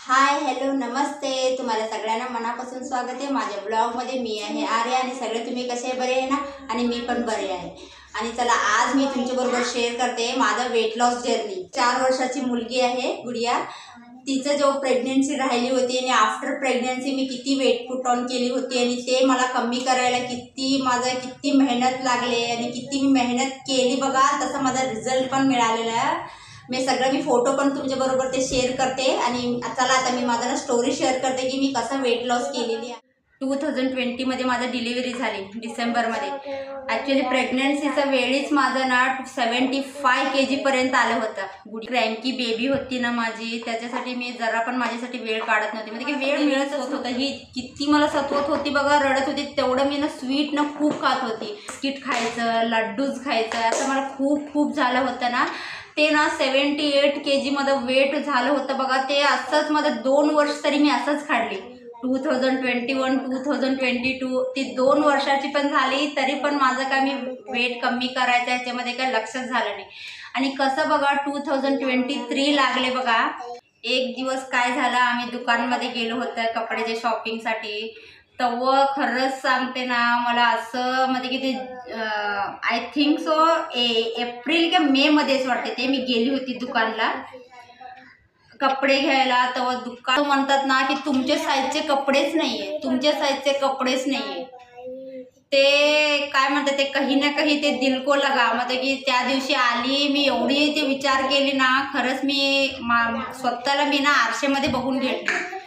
Hi hello नमस्ते, तुम्हाला सगळ्यांना मनापासून स्वागत आहे माझ्या ब्लॉगमध्ये। मी आहे आर्या आणि सगळे तुम्ही कसे बरे आहे ना? आणि मी पण बरे आहे। आणि चला आज मी तुमच्याबरोबर शेअर करते माझा वेट लॉस जर्नी। 4 वर्षाची मुलगी आहे गुडिया। तिचं जो प्रेग्नन्सी राहिली होती आणि आफ्टर प्रेग्नन्सी मी किती वेट पुट ऑन केली होती आणि ते मला कमी करायला किती मेहनत लागले आणि किती मेहनत केली बघा, तसा माझा रिझल्ट पण मिळालेला आहे। मी फोटो पण तुमच्याबरोबर ते शेअर करते। आणि चला आता मी माझा स्टोरी शेअर करते की मी कसं वेट लॉस केलेली आहे। 2020 मध्ये माझी डिलिव्हरी झाली डिसेंबरमध्ये। ॲक्च्युली प्रेग्नन्सीच्या वेळीच माझं ना 75 kg पर्यंत आलं होतं। क्रॅन्की बेबी होती ना माझी, त्याच्यासाठी मी जरा पण माझ्यासाठी वेळ काढत नव्हती, म्हणजे की वेळ मिळत होता। ही किती मला सतवत होती बघा, रडत होती तेवढं मी ना स्वीट ना खूप खात होती। बिस्किट खायचं, लड्डूज खायचं, असं मला खूप झालं होतं ना। ते ना 78 kg माझं वेट झालं होतं बघा। ते असंच माझं 2 वर्ष तरी मी असंच काढली। 2021 2022 ती 2 वर्षाची पण झाली तरी पण माझं काय मी वेट कमी करायचं याच्यामध्ये काय लक्षच झालं नाही। आणि कसं बघा 2023 लागले बघा। एक दिवस काय झालं, आम्ही दुकानमध्ये गेलो होतो कपड्याच्या शॉपिंगसाठी। तेव्हा खरंच सांगते ना, मला असं म्हणजे की ते आय थिंक सो एप्रिल किंवा मे मध्येच वाटते ते मी गेली होती दुकानला कपडे घ्यायला। तेव्हा दुकान म्हणतात ना की तुमच्या साईजचे कपडेच नाहीये, तुमच्या साईजचे कपडेच नाहीये। ते काय म्हणतात ते कहीं ना कहीं ते दिल को लगा, म्हणजे की त्या दिवशी आली मी एवढी ते विचार केली ना, खरंच मी स्वतःला मी ना आरशामध्ये बघून घेतली।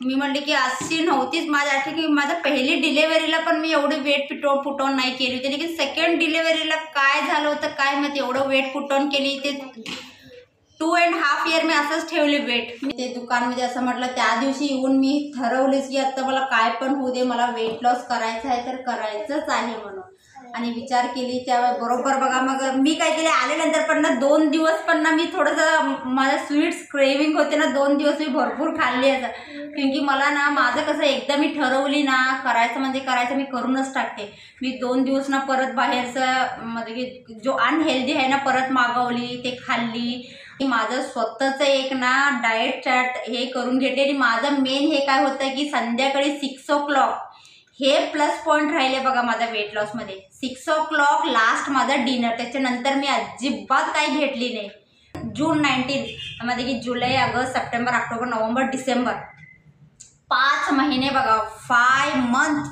मी म्हणले की अशी नव्हतीच माझ्या की माझ्या पहिली डिलेव्हरीला पण मी एवढी वेट पुट ऑन नाही केली होती, लेकिन सेकंड डिलेव्हरीला काय झालं होतं काय माहिती, एवढं वेट पुट ऑन केली। ते 2.5 year मी असंच ठेवले वेट। मी ते दुकानमध्ये असं म्हटलं, त्या दिवशी येऊन मी ठरवलेच की आता मला काय पण होऊ दे, मला वेट लॉस करायचं आहे तर करायचंच आहे म्हणून। आणि विचार केली त्यावेळेस बरोबर बघा। मग मी काय केले, आल्यानंतर पण ना 2 दिवस पण ना मी थोडंसं मला स्वीट्स क्रेविंग होते ना, 2 दिवस मी भरपूर खाल्ली असं। कारण की मला ना माझं कसं एकदा मी ठरवली ना करायचं म्हणजे करायचं, मी करूनच टाकते। मी 2 दिवस ना परत बाहेरचं म्हणजे की जो अनहेल्दी आहे ना परत मागवली, ते खाल्ली। माझं स्वतःचं एक ना डाएट चार्ट हे करून घेतले। आणि माझं मेन हे काय होतं की संध्याकाळी 6 o'clock हे प्लस पॉईंट राहिले बघा माझ्या वेट लॉसमध्ये। 6 o'clock लास्ट माझं डिनर, त्याच्यानंतर मी अजिबात काही घेतली नाही। जून 19 मध्ये की जुलै ऑगस्ट सप्टेंबर ऑक्टोबर नोव्हेंबर डिसेंबर 5 महिने बघा, 5 months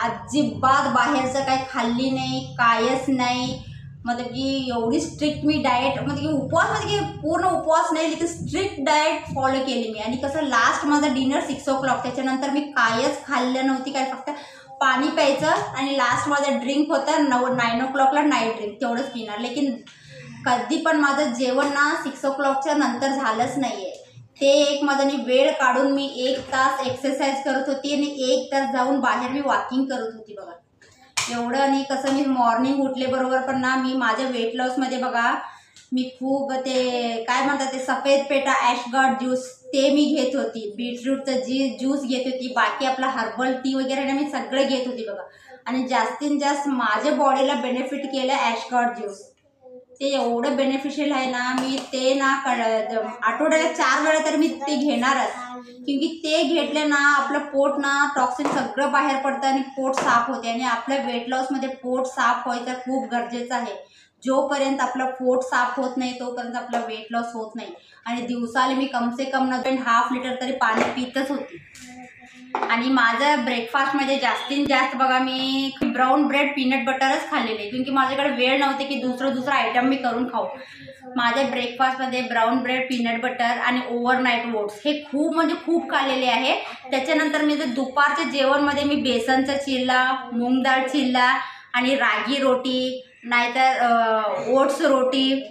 अजिबात बाहेरचं काही खाल्ली नाही, कायच नाही। मतलब की एवढी स्ट्रिक्ट मी डाएट म्हणजे की उपवास म्हणजे की पूर्ण उपवास नाही, लेकिन स्ट्रिक्ट डाएट फॉलो केली मी। आणि कसं लास्ट माझा डिनर 6 o'clock, त्याच्यानंतर मी कायच खाल्लं नव्हती, काय फक्त पाणी प्यायचं आणि लास्ट माझं ड्रिंक होतं 9 o'clockला नाईट ड्रिंक, तेवढंच पिणार। लेकिन कधी पण माझं जेवण ना 6 o'clockच्या नंतर झालंच नाही आहे। ते एक माझं वेळ काढून मी 1 तास एक्सरसाइज करत होती आणि 1 तास जाऊन बाहेर मी वॉकिंग करत होती बघा एवढं। आणि कसं मी मॉर्निंग उठले बरोबर पण ना मी माझ्या वेट लॉसमध्ये बघा मी खूप ते काय म्हणतात ते सफेद पेटा ॲशगार्ड ज्यूस ते मी घेत होती, बीटरूटचं ज्यूस घेत होती, बाकी आपला हर्बल टी वगैरे ना मी सगळं घेत होती बघा। आणि जास्तीत जास्त माझ्या बॉडीला बेनिफिट केलं ॲशगार्ड ज्यूस, ते एवढं बेनिफिशियल आहे ना। मी ते ना आठवड्याला 4 वेळा तर मी ते घेणारच, क्योंकि ते घेतले ना आपलं पोट ना टॉक्सिन सगळं बाहेर पडतं आणि पोट साफ होते। आणि आपल्या वेट लॉसमध्ये पोट साफ व्हायचं खूप गरजेचं आहे। जोपर्यंत आपलं पोट साफ होत नाही तोपर्यंत आपला वेट लॉस होत नाही। आणि दिवसाला मी कम से कम 1.5 लिटर तरी पाणी पितच होती। आणि माझं ब्रेकफास्टमध्ये जास्तीत जास्त बघा मी ब्राऊन ब्रेड पीनट बटरच खाल्लेले, क्योंकि माझ्याकडे वेळ नव्हते की दुसरं आयटम मी करून खाऊ। माझ्या ब्रेकफास्टमध्ये ब्राऊन ब्रेड पीनट बटर आणि ओव्हरनाईट ओट्स हे खूप म्हणजे खूप खाल्लेले आहे। त्याच्यानंतर मी जर दुपारच्या जेवणमध्ये मी बेसनचा चिल्ला, मूग डाळ चिल्ला आणि रागी रोटी नाहीतर ओट्स रोटी,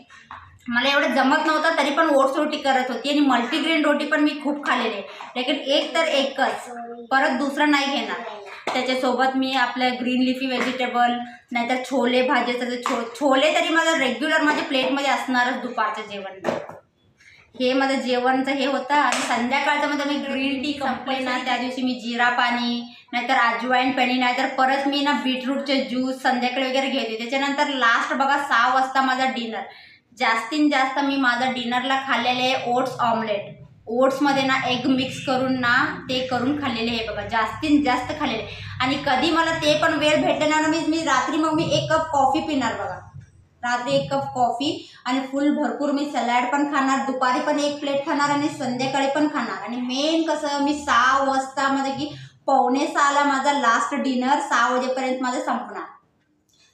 मला एवढं जमत नव्हतं तरी पण ओट्स रोटी करत होती। आणि मल्टीग्रेन रोटी पण मी खूप खाल्लेली, लेकिन एक तर एकच, परत दुसरं नाही घेणार। त्याच्यासोबत मी आपलं ग्रीन लिफी व्हेजिटेबल नाहीतर छोले भाजीचं छोले तरी माझं रेग्युलर माझ्या प्लेटमध्ये असणारच दुपारचं जेवण। हे माझं जेवणचं हे होतं। आणि संध्याकाळचं मध्ये मी ग्रीन टी संपले ना त्या दिवशी मी जिरा पाणी नाहीतर अजवाईन पाणी नाहीतर परत मी ना बीटरूटचे ज्यूस संध्याकाळी वगैरे घेते। त्याच्यानंतर लास्ट बघा 6 वाजता माझा डिनर, जास्तीत जास्त मी माझा डिनरला खाल्लेले ओट्स ऑमलेट। ओट्समध्ये ना एग मिक्स करून ना ते करून खाल्लेले आहे बघा, जास्तीत जास्त खाल्लेले. आणि कधी मला ते पण वेळ भेटले ना मी रात्री मग मी 1 कप कॉफी पिणार बघा, रात्री 1 कप कॉफी आणि फुल भरपूर मी सॅलड पण खाणार, दुपारी पण 1 प्लेट खाणार आणि संध्याकाळी पण खाणार. आणि मेन कसं मी 6 वाजता म्हणजे की 5:45ला माझा लास्ट डिनर, 6 वाजेपर्यंत माझं संपणार.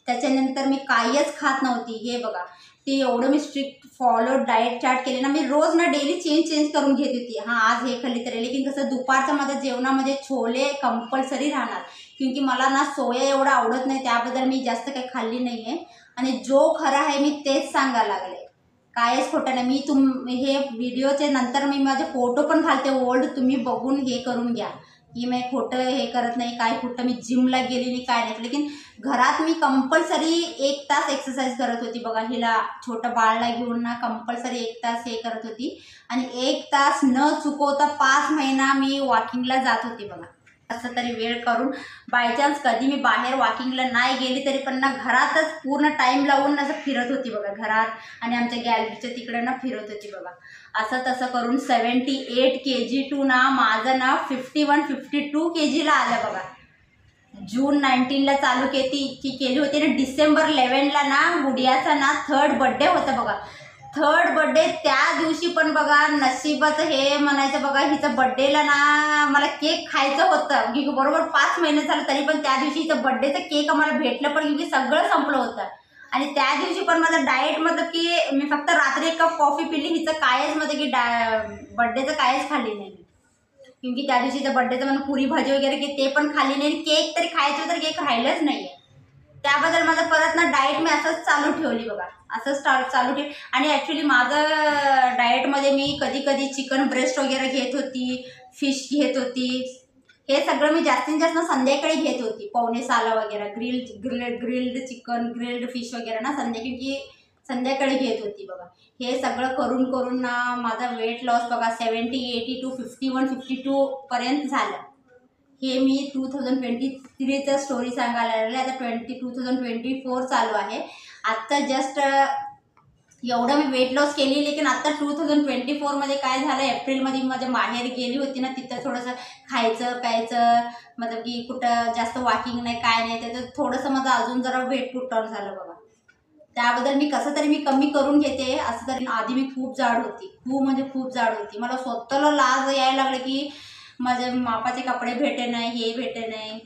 त्याच्यानंतर मी काहीच खात नव्हती. हे बघा ते एवढं मी स्ट्रिक्ट फॉलो डाएट चार्ट केले ना, मी रोज ना डेली चेंज करून घेत होती. हां आज हे खाल्ली तर, लेकिन कसं दुपारचं माझ्या जेवणामध्ये छोले कंपल्सरी राहणार, क्योंकि मला ना सोया एवढं आवडत नाही, त्याबद्दल मी जास्त काही खाल्ली नाही आहे. आणि जो खरं आहे मी तेच सांगायला लागले, कायच खोटं नाही. मी हे व्हिडिओचे नंतर मी माझे फोटो पण घालते ओल्ड, तुम्ही बघून हे करून घ्या की मी खोटं हे करत नाही, काय खोटं मी जिमला गेली नाही काय नाही. लेकिन घरात मी कंपल्सरी 1 तास एक्सरसाइज करत होती बघा, हिला छोटं बाळला घेऊन ना कंपल्सरी 1 तास हे करत होती. आणि 1 तास न चुकवता 5 महिना मी वॉकिंगला जात होती बघा. असं तरी वेळ करून बायचान्स कधी मी बाहेर वॉकिंगला नाही गेली तरी पण ना घरातच पूर्ण टाईम लावून असं फिरत होती बघा, घरात आणि आमच्या गॅलरीच्या तिकडे ना फिरत होती बघा. असं तसं करून 78 kg टू ना माझं ना 51-52 kgला आलं बघा. जून 19ला चालू केली होती ना, डिसेंबर 11ला ना गुडियाचा ना 3rd बर्थडे होता बघा. 3rd बर्थडे त्या दिवशी पण बघा नशिबाचं हे म्हणायचं बघा, हिचं बर्थडेला ना मला केक खायचं होतं की बरोबर 5 महिने झालं, तरी पण त्या दिवशी हिचं बर्थडेचं केक आम्हाला भेटलं पण क्योंकि सगळं संपलं होतं. आणि त्या दिवशी पण माझं डाएट मतलब की मी फक्त रात्री 1 कप कॉफी पिली, हिचं कायच म्हणजे की बर्थडेचं कायच खाल्ली नाही क्योंकि त्या दिवशीचं बर्थडेचं म्हणून पुरी भाजी वगैरे की ते पण खाल्ली नाही. केक तरी खायचं तर केक राहिलंच नाही आहे. त्याबद्दल माझं परत ना डाएट मी असंच चालू ठेवली बघा, असंच चालू ठेव. आणि ॲक्च्युली माझं डाएटमध्ये मी कधी चिकन ब्रेस्ट वगैरे घेत होती, फिश घेत होती. हे सगळं मी जास्तीत जास्त संध्याकाळी घेत होती 5:45ला वगैरे. ग्रिल्ड चिकन, ग्रिल्ड फिश वगैरे ना संध्याकाळी घेत होती बघा. हे सगळं करून ना माझा वेट लॉस बघा 70-80 टू 51-52 पर्यंत झालं. हे मी 2023चं स्टोरी सांगायला लागले. आता 2024 चालू आहे. आत्ता जस्ट एवढं मी वेट लॉस केली, लेकिन आता 2024मध्ये काय झालं, एप्रिलमध्ये माझ्या माहेर गेली होती ना, तिथं थोडंसं खायचं प्यायचं मतलब की कुठं जास्त वॉकिंग नाही काय नाही, त्याचं थोडंसं माझं अजून जरा वेट पुट डाऊन झालं बघा. त्याबद्दल मी कसं तरी मी कमी करून घेते. असं तरी आधी मी खूप जाड होती, खूप जाड होती. मला स्वतःला लाज यायला लागलं की माझ्या मापाचे कपडे भेटे नाही, हे भेटे नाही.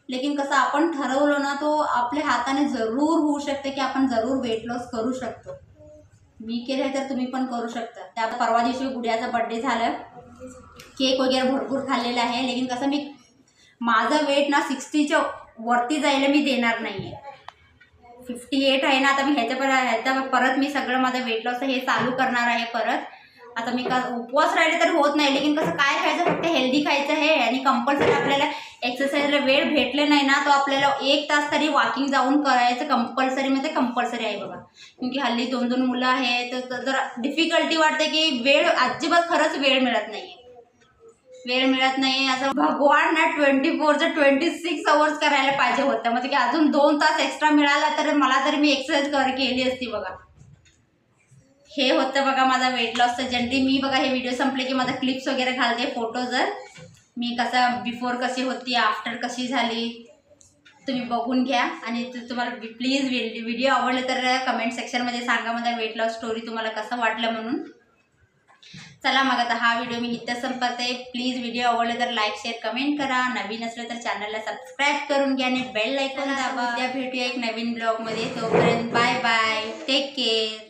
लेकिन कसं आपण ठरवलं ना तो आपल्या हाताने जरूर होऊ शकते की आपण जरूर वेट लॉस करू शकतो. मी केलं तर तुम्ही पण करू शकता. त्या परवा दिवशी गुडियाचा बर्थडे झालं, केक वगैरे भरपूर खाल्लेला आहे. लेकिन कसं मी माझं वेट ना 60च्या वरती जायला मी देणार नाही आहे. 58 आहे ना, आता मी ह्याच्या परत मी सगळं माझं वेट लॉस हे चालू करणार आहे परत. आता मी उपवास राहिले तर होत नाही, लेकिन कसं काय खायचं, फक्त हेल्दी खायचं आहे. आणि कंपल्सरी आपल्याला एक्सरसाइजला वेळ भेटले नाही ना तो आपल्याला 1 तास तरी वॉकिंग जाऊन करायचं कंपल्सरी आहे बघा. क्योंकि हल्ली 2-2 मुलं आहेत तर जरा डिफिकल्टी वाटते की वेळ अजिबात खरंच वेळ मिळत नाही. असं भगवान ना 24चं 26 आवर्स करायला पाहिजे होतं, म्हणजे की अजून 2 तास एक्स्ट्रा मिळाला तर मला तरी मी एक्सरसाइज केली असती बघा. हे होतं बघा माझा वेट लॉसचं जर्नी. मी बघा हे व्हिडिओ संपले की माझा क्लिप्स वगैरे घालते, फोटो जर मी कसं बिफोर कशी होती, आफ्टर कशी झाली तुम्ही बघून घ्या. आणि तुम्हाला प्लीज व्हिडिओ आवडले तर कमेंट सेक्शनमध्ये सांगा माझा वेट लॉस स्टोरी तुम्हाला कसं वाटलं म्हणून. चला मग आता हा व्हिडिओ मी इथं संपवते. प्लीज व्हिडिओ आवडले तर लाईक शेअर कमेंट करा, नवीन असलं तर चॅनलला सबस्क्राईब करून घ्या आणि बेल आयकॉन दाबा. उद्या भेटूया एक नवीन ब्लॉगमध्ये. तोपर्यंत बाय बाय, टेक केअर.